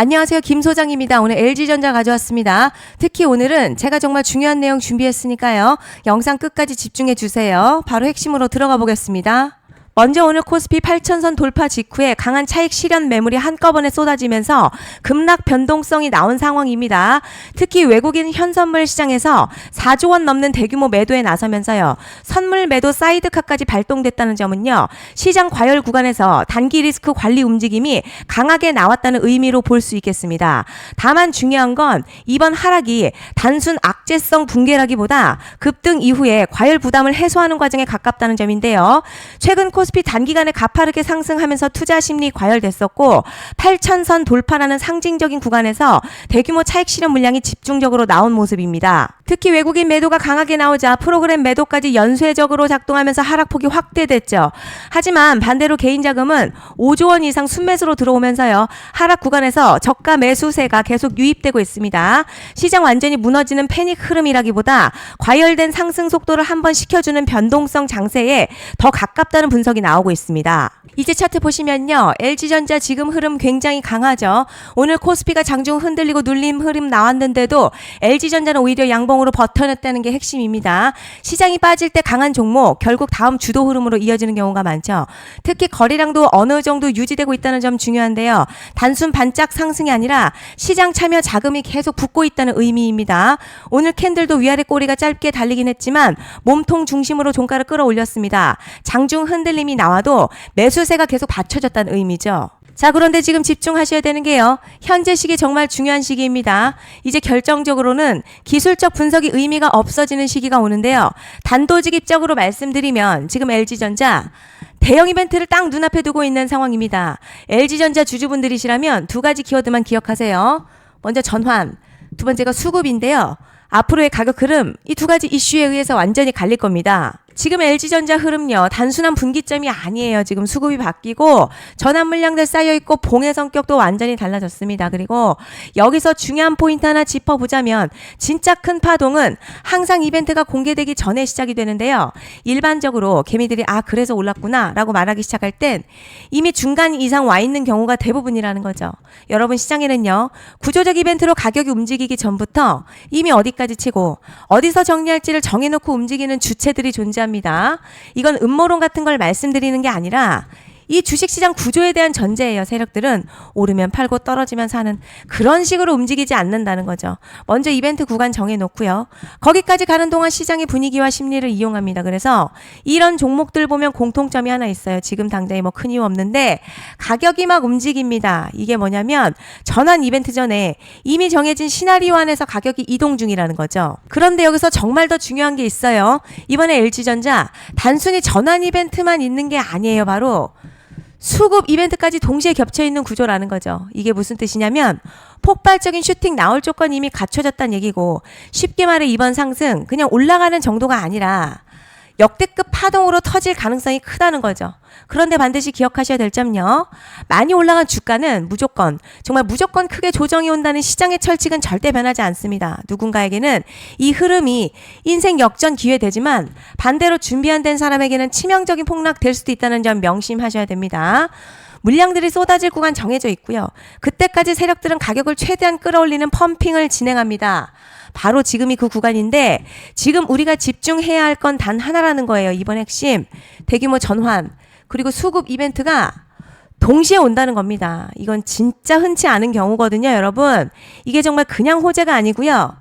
안녕하세요. 김 소장입니다. 오늘 LG전자 가져왔습니다. 특히 오늘은 제가 정말 중요한 내용 준비했으니까요. 영상 끝까지 집중해 주세요. 바로 핵심으로 들어가 보겠습니다. 먼저 오늘 코스피 8,000선 돌파 직후에 강한 차익 실현 매물이 한꺼번에 쏟아지면서 급락 변동성이 나온 상황입니다. 특히 외국인 현선물 시장에서 4조 원 넘는 대규모 매도에 나서면서요. 선물 매도 사이드카까지 발동됐다는 점은요. 시장 과열 구간에서 단기 리스크 관리 움직임이 강하게 나왔다는 의미로 볼 수 있겠습니다. 다만 중요한 건 이번 하락이 단순 악재성 붕괴라기보다 급등 이후에 과열 부담을 해소하는 과정에 가깝다는 점인데요. 최근 코스피 단기간에 가파르게 상승하면서 투자 심리 과열됐었고 8,000선 돌파라는 상징적인 구간에서 대규모 차익 실현 물량이 집중적으로 나온 모습입니다. 특히 외국인 매도가 강하게 나오자 프로그램 매도까지 연쇄적으로 작동하면서 하락폭이 확대됐죠. 하지만 반대로 개인 자금은 5조 원 이상 순매수로 들어오면서요. 하락 구간에서 저가 매수세가 계속 유입되고 있습니다. 시장 완전히 무너지는 패닉 흐름이라기보다 과열된 상승 속도를 한번 식혀주는 변동성 장세에 더 가깝다는 분석이 나오고 있습니다. 이제 차트 보시면요. LG전자 지금 흐름 굉장히 강하죠. 오늘 코스피가 장중 흔들리고 눌림 흐름 나왔는데도 LG전자는 오히려 양봉으로 버텨냈다는 게 핵심입니다. 시장이 빠질 때 강한 종목 결국 다음 주도 흐름으로 이어지는 경우가 많죠. 특히 거래량도 어느 정도 유지되고 있다는 점 중요한데요. 단순 반짝 상승이 아니라 시장 참여 자금이 계속 붙고 있다는 의미입니다. 오늘 캔들도 위아래 꼬리가 짧게 달리긴 했지만 몸통 중심으로 종가를 끌어올렸습니다. 장중 흔들림이 나와도 매수세가 계속 받쳐졌다는 의미죠. 자, 그런데 지금 집중하셔야 되는 게요. 현재 시기 정말 중요한 시기입니다. 이제 결정적으로는 기술적 분석이 의미가 없어지는 시기가 오는데요. 단도직입적으로 말씀드리면 지금 LG전자 대형 이벤트를 딱 눈앞에 두고 있는 상황입니다. LG전자 주주분들이시라면 두 가지 키워드만 기억하세요. 먼저 전환, 두 번째가 수급인데요. 앞으로의 가격 흐름, 이 두 가지 이슈에 의해서 완전히 갈릴 겁니다. 지금 LG전자 흐름요. 단순한 분기점이 아니에요. 지금 수급이 바뀌고 전환 물량들 쌓여있고 봉의 성격도 완전히 달라졌습니다. 그리고 여기서 중요한 포인트 하나 짚어보자면 진짜 큰 파동은 항상 이벤트가 공개되기 전에 시작이 되는데요. 일반적으로 개미들이 그래서 올랐구나 라고 말하기 시작할 땐 이미 중간 이상 와 있는 경우가 대부분이라는 거죠. 여러분 시장에는요. 구조적 이벤트로 가격이 움직이기 전부터 이미 어디까지 치고 어디서 정리할지를 정해놓고 움직이는 주체들이 존재합니다. 이건 음모론 같은 걸 말씀드리는 게 아니라 이 주식시장 구조에 대한 전제예요. 세력들은 오르면 팔고 떨어지면 사는 그런 식으로 움직이지 않는다는 거죠. 먼저 이벤트 구간 정해놓고요. 거기까지 가는 동안 시장의 분위기와 심리를 이용합니다. 그래서 이런 종목들 보면 공통점이 하나 있어요. 지금 당장에 뭐 큰 이유 없는데 가격이 막 움직입니다. 이게 뭐냐면 전환 이벤트 전에 이미 정해진 시나리오 안에서 가격이 이동 중이라는 거죠. 그런데 여기서 정말 더 중요한 게 있어요. 이번에 LG전자 단순히 전환 이벤트만 있는 게 아니에요. 바로 수급 이벤트까지 동시에 겹쳐있는 구조라는 거죠. 이게 무슨 뜻이냐면 폭발적인 슈팅 나올 조건이 이미 갖춰졌다는 얘기고 쉽게 말해 이번 상승 그냥 올라가는 정도가 아니라 역대급 파동으로 터질 가능성이 크다는 거죠. 그런데 반드시 기억하셔야 될 점요. 많이 올라간 주가는 정말 무조건 크게 조정이 온다는 시장의 철칙은 절대 변하지 않습니다. 누군가에게는 이 흐름이 인생 역전 기회 되지만 반대로 준비 안 된 사람에게는 치명적인 폭락 될 수도 있다는 점 명심하셔야 됩니다. 물량들이 쏟아질 구간 정해져 있고요. 그때까지 세력들은 가격을 최대한 끌어올리는 펌핑을 진행합니다. 바로 지금이 그 구간인데 지금 우리가 집중해야 할 건 단 하나라는 거예요. 이번 핵심 대규모 전환 그리고 수급 이벤트가 동시에 온다는 겁니다. 이건 진짜 흔치 않은 경우거든요. 여러분 이게 정말 그냥 호재가 아니고요.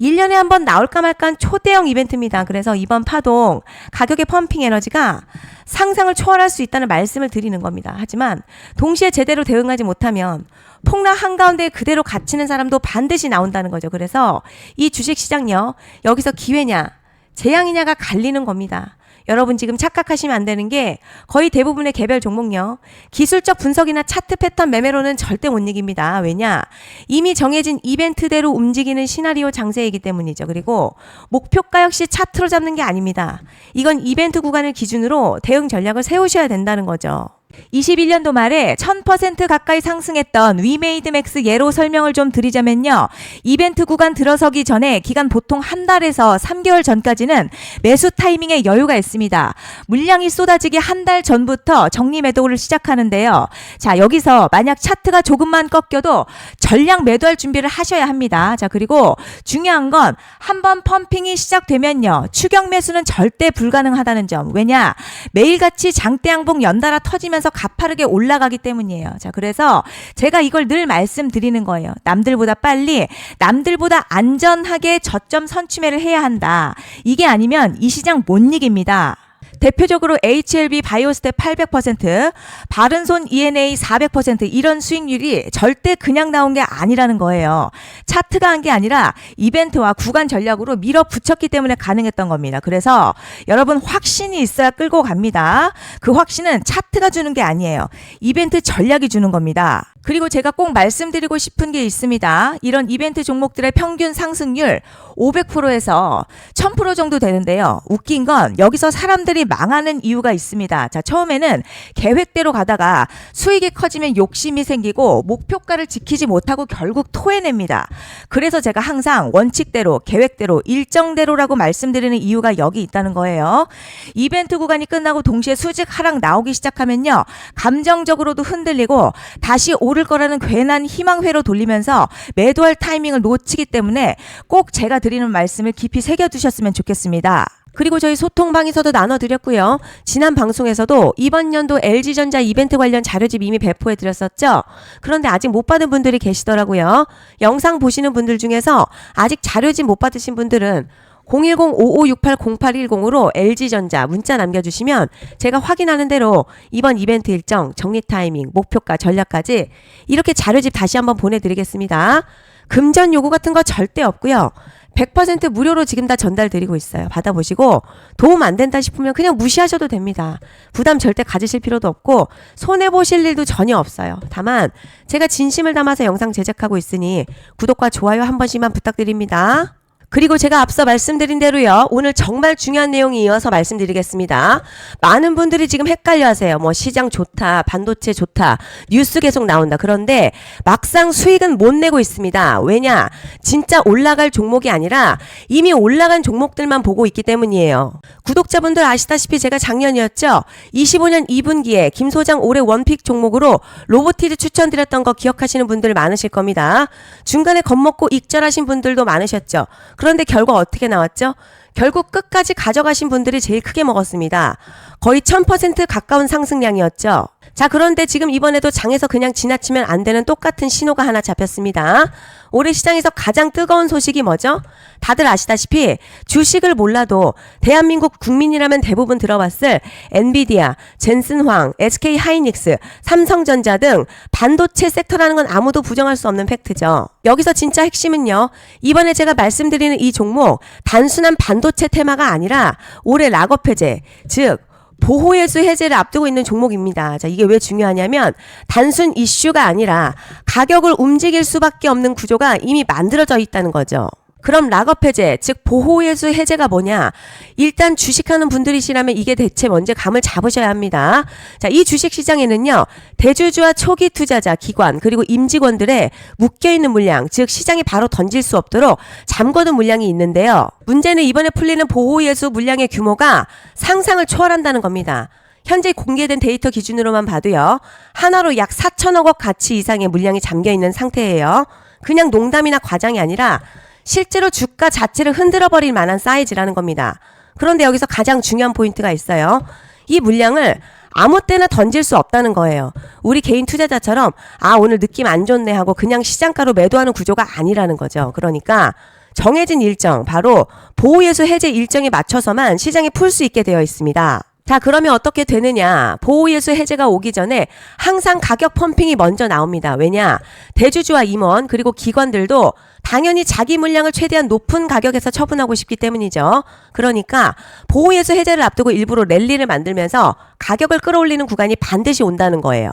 1년에 한 번 나올까 말까한 초대형 이벤트입니다. 그래서 이번 파동 가격의 펌핑 에너지가 상상을 초월할 수 있다는 말씀을 드리는 겁니다. 하지만 동시에 제대로 대응하지 못하면 폭락 한가운데 그대로 갇히는 사람도 반드시 나온다는 거죠. 그래서 이 주식시장요. 여기서 기회냐 재앙이냐가 갈리는 겁니다. 여러분 지금 착각하시면 안 되는 게 거의 대부분의 개별 종목요. 기술적 분석이나 차트 패턴 매매로는 절대 못 이깁니다. 왜냐? 이미 정해진 이벤트대로 움직이는 시나리오 장세이기 때문이죠. 그리고 목표가 역시 차트로 잡는 게 아닙니다. 이건 이벤트 구간을 기준으로 대응 전략을 세우셔야 된다는 거죠. 21년도 말에 1000% 가까이 상승했던 위메이드맥스 예로 설명을 좀 드리자면요. 이벤트 구간 들어서기 전에 기간 보통 한 달에서 3개월 전까지는 매수 타이밍에 여유가 있습니다. 물량이 쏟아지기 한 달 전부터 정리 매도를 시작하는데요. 자, 여기서 만약 차트가 조금만 꺾여도 전량 매도할 준비를 하셔야 합니다. 자, 그리고 중요한 건 한번 펌핑이 시작되면요. 추격 매수는 절대 불가능하다는 점. 왜냐? 매일같이 장대양봉 연달아 터지면서 가파르게 올라가기 때문이에요. 자, 그래서 제가 이걸 늘 말씀드리는 거예요. 남들보다 빨리, 남들보다 안전하게 저점 선취매를 해야 한다. 이게 아니면 이 시장 못 이깁니다. 대표적으로 HLB 바이오스텝 800%, 바른손 ENA 400% 이런 수익률이 절대 그냥 나온 게 아니라는 거예요. 차트가 한 게 아니라 이벤트와 구간 전략으로 밀어붙였기 때문에 가능했던 겁니다. 그래서 여러분 확신이 있어야 끌고 갑니다. 그 확신은 차트가 주는 게 아니에요. 이벤트 전략이 주는 겁니다. 그리고 제가 꼭 말씀드리고 싶은 게 있습니다. 이런 이벤트 종목들의 평균 상승률 500%에서 1000% 정도 되는데요. 웃긴 건 여기서 사람들이 망하는 이유가 있습니다. 자, 처음에는 계획대로 가다가 수익이 커지면 욕심이 생기고 목표가를 지키지 못하고 결국 토해냅니다. 그래서 제가 항상 원칙대로, 계획대로, 일정대로라고 말씀드리는 이유가 여기 있다는 거예요. 이벤트 구간이 끝나고 동시에 수직 하락 나오기 시작하면요. 감정적으로도 흔들리고 다시 오를 거라는 괜한 희망회로 돌리면서 매도할 타이밍을 놓치기 때문에 꼭 제가 드리는 말씀을 깊이 새겨두셨으면 좋겠습니다. 그리고 저희 소통방에서도 나눠드렸고요. 지난 방송에서도 이번 연도 LG전자 이벤트 관련 자료집 이미 배포해드렸었죠. 그런데 아직 못 받은 분들이 계시더라고요. 영상 보시는 분들 중에서 아직 자료집 못 받으신 분들은 010-5568-0810으로 LG전자 문자 남겨주시면 제가 확인하는 대로 이번 이벤트 일정, 정리 타이밍, 목표가, 전략까지 이렇게 자료집 다시 한번 보내드리겠습니다. 금전 요구 같은 거 절대 없고요. 100% 무료로 지금 다 전달드리고 있어요. 받아보시고 도움 안 된다 싶으면 그냥 무시하셔도 됩니다. 부담 절대 가지실 필요도 없고 손해보실 일도 전혀 없어요. 다만 제가 진심을 담아서 영상 제작하고 있으니 구독과 좋아요 한 번씩만 부탁드립니다. 그리고 제가 앞서 말씀드린 대로요. 오늘 정말 중요한 내용이 이어서 말씀드리겠습니다. 많은 분들이 지금 헷갈려 하세요. 뭐 시장 좋다, 반도체 좋다, 뉴스 계속 나온다. 그런데 막상 수익은 못 내고 있습니다. 왜냐? 진짜 올라갈 종목이 아니라 이미 올라간 종목들만 보고 있기 때문이에요. 구독자분들 아시다시피 제가 작년이었죠. 25년 2분기에 김 소장 올해 원픽 종목으로 로보티드 추천드렸던 거 기억하시는 분들 많으실 겁니다. 중간에 겁먹고 익절하신 분들도 많으셨죠. 그런데 결과 어떻게 나왔죠? 결국 끝까지 가져가신 분들이 제일 크게 먹었습니다. 거의 1000% 가까운 상승량이었죠. 자, 그런데 지금 이번에도 장에서 그냥 지나치면 안 되는 똑같은 신호가 하나 잡혔습니다. 올해 시장에서 가장 뜨거운 소식이 뭐죠? 다들 아시다시피 주식을 몰라도 대한민국 국민이라면 대부분 들어봤을 엔비디아, 젠슨황, SK 하이닉스, 삼성전자 등 반도체 섹터라는 건 아무도 부정할 수 없는 팩트죠. 여기서 진짜 핵심은요. 이번에 제가 말씀드리는 이 종목 단순한 반도체 테마가 아니라 올해 락업 해제, 즉 보호예수 해제를 앞두고 있는 종목입니다. 자, 이게 왜 중요하냐면 단순 이슈가 아니라 가격을 움직일 수밖에 없는 구조가 이미 만들어져 있다는 거죠. 그럼 락업 해제, 즉 보호예수 해제가 뭐냐? 일단 주식하는 분들이시라면 이게 대체 뭔지 감을 잡으셔야 합니다. 자, 이 주식시장에는요. 대주주와 초기 투자자, 기관, 그리고 임직원들의 묶여있는 물량, 즉 시장에 바로 던질 수 없도록 잠궈둔 물량이 있는데요. 문제는 이번에 풀리는 보호예수 물량의 규모가 상상을 초월한다는 겁니다. 현재 공개된 데이터 기준으로만 봐도요. 하나로 약 4천억 원 가치 이상의 물량이 잠겨있는 상태예요. 그냥 농담이나 과장이 아니라 실제로 주가 자체를 흔들어버릴 만한 사이즈라는 겁니다. 그런데 여기서 가장 중요한 포인트가 있어요. 이 물량을 아무 때나 던질 수 없다는 거예요. 우리 개인 투자자처럼 오늘 느낌 안 좋네 하고 그냥 시장가로 매도하는 구조가 아니라는 거죠. 그러니까 정해진 일정, 바로 보호예수 해제 일정에 맞춰서만 시장에 풀 수 있게 되어 있습니다. 자, 그러면 어떻게 되느냐? 보호예수 해제가 오기 전에 항상 가격 펌핑이 먼저 나옵니다. 왜냐? 대주주와 임원 그리고 기관들도 당연히 자기 물량을 최대한 높은 가격에서 처분하고 싶기 때문이죠. 그러니까 보호예수 해제를 앞두고 일부러 랠리를 만들면서 가격을 끌어올리는 구간이 반드시 온다는 거예요.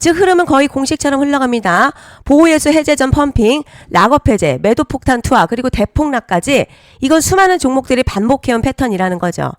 즉 흐름은 거의 공식처럼 흘러갑니다. 보호예수 해제 전 펌핑, 락업 해제, 매도 폭탄 투하, 그리고 대폭락까지 이건 수많은 종목들이 반복해온 패턴이라는 거죠.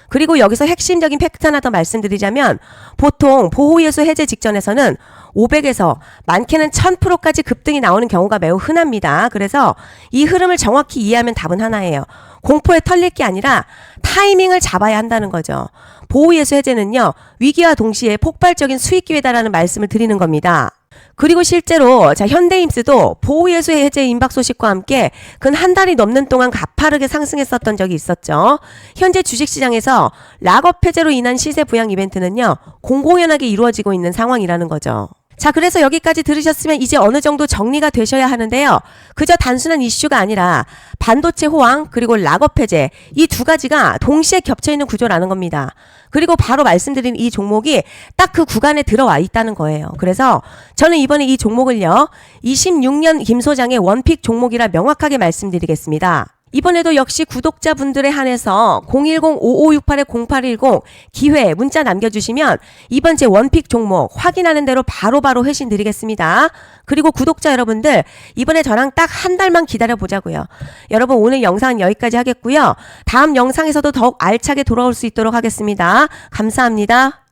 그리고 여기서 핵심적인 팩트 하나 더 말씀드리자면 보통 보호예수 해제 직전에서는 500에서 많게는 1000%까지 급등이 나오는 경우가 매우 흔합니다. 그래서 이 흐름을 정확히 이해하면 답은 하나예요. 공포에 털릴 게 아니라 타이밍을 잡아야 한다는 거죠. 보호예수 해제는요, 위기와 동시에 폭발적인 수익 기회다라는 말씀을 드리는 겁니다. 그리고 실제로 현대임스도 보호예수 해제 임박 소식과 함께 근 한 달이 넘는 동안 가파르게 상승했었던 적이 있었죠. 현재 주식시장에서 락업 해제로 인한 시세 부양 이벤트는요, 공공연하게 이루어지고 있는 상황이라는 거죠. 자, 그래서 여기까지 들으셨으면 이제 어느 정도 정리가 되셔야 하는데요. 그저 단순한 이슈가 아니라 반도체 호황 그리고 락업 해제 이 두 가지가 동시에 겹쳐있는 구조라는 겁니다. 그리고 바로 말씀드린 이 종목이 딱 그 구간에 들어와 있다는 거예요. 그래서 저는 이번에 이 종목을요, 26년 김 소장의 원픽 종목이라 명확하게 말씀드리겠습니다. 이번에도 역시 구독자분들에 한해서 010-5568-0810 기회 문자 남겨주시면 이번 제 원픽 종목 확인하는 대로 바로바로 회신 드리겠습니다. 그리고 구독자 여러분들 이번에 저랑 딱 한 달만 기다려보자고요. 여러분 오늘 영상은 여기까지 하겠고요. 다음 영상에서도 더욱 알차게 돌아올 수 있도록 하겠습니다. 감사합니다.